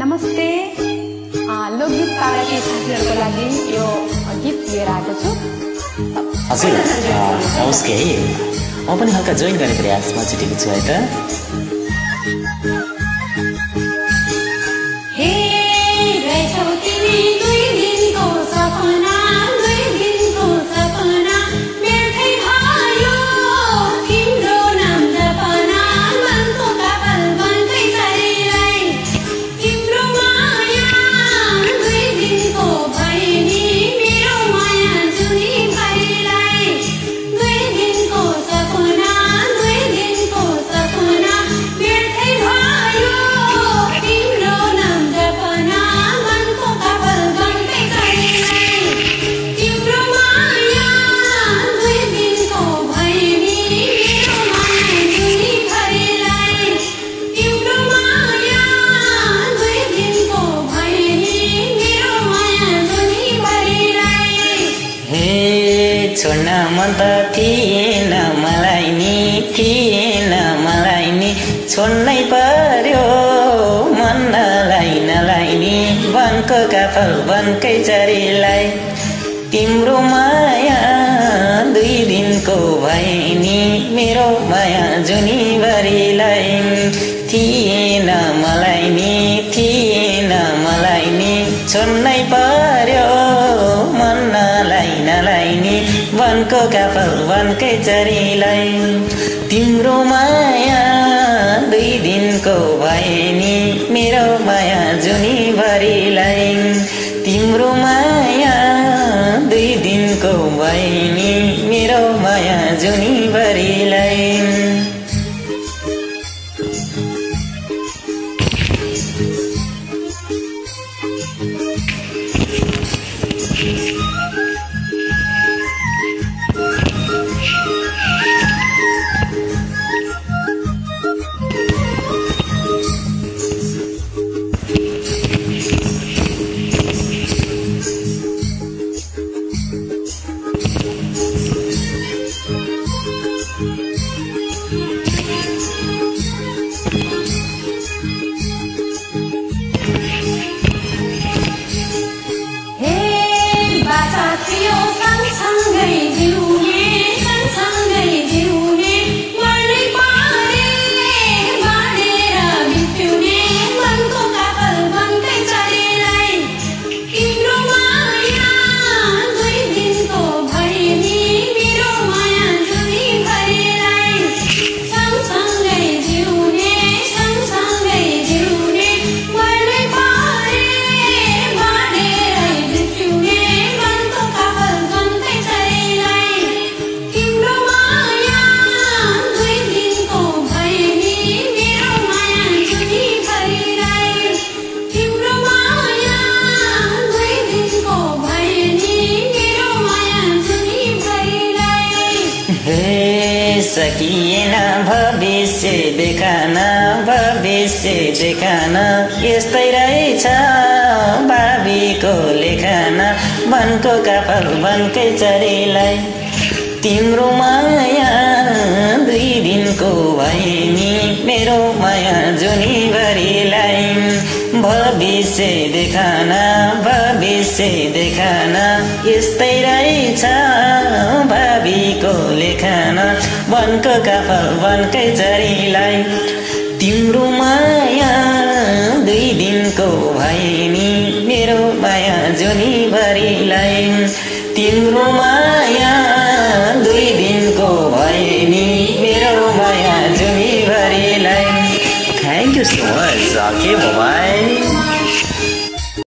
नमस्ते, लोकगीत पार्टी साथीहरूको लागि यो गीत लिएर आएको छु। हजुर हवस् के म पनि हल्का जोइन गर्ने प्रयासमा छुटेको छु है त। छोड्न मन त थिएन मलाई नि छोड्नै पर्यो मन नलाई नि वनको काफल वनकै चरीलाई तिम्रो माया 2 दिनको भए नि मेरो माया जुनीभरिलाई थिएन मलाई नि छोड्नै पर्यो मन नलाई नि वनको काफल वनकै चरीलाई तिम्रो माया 2 दिनको भए नि मेरो माया जुनीभरिलाई तिम्रो माया 2 दिनको भए नि मेरो माया जुनीभरिलाई सकिएन भविष्य देखान यस्तै रहेछ भावीको लेखन वनको काफल वनकै चरीलाई तिम्रो माया 2 दिनको भए नि मेरो माया जुनीभरिलाई भविष्य देखान यस्तै रहेछ भावीको लेखन वनको काफल वनकै चरीलाई तिम्रो माया 2 दिनको भए नि मेरो माया जुनीभरिलाई तिम्रो माया 2 दिनको भए नि मेरो माया जुनीभरिलाई। Thank you so much. Okay, bye-bye.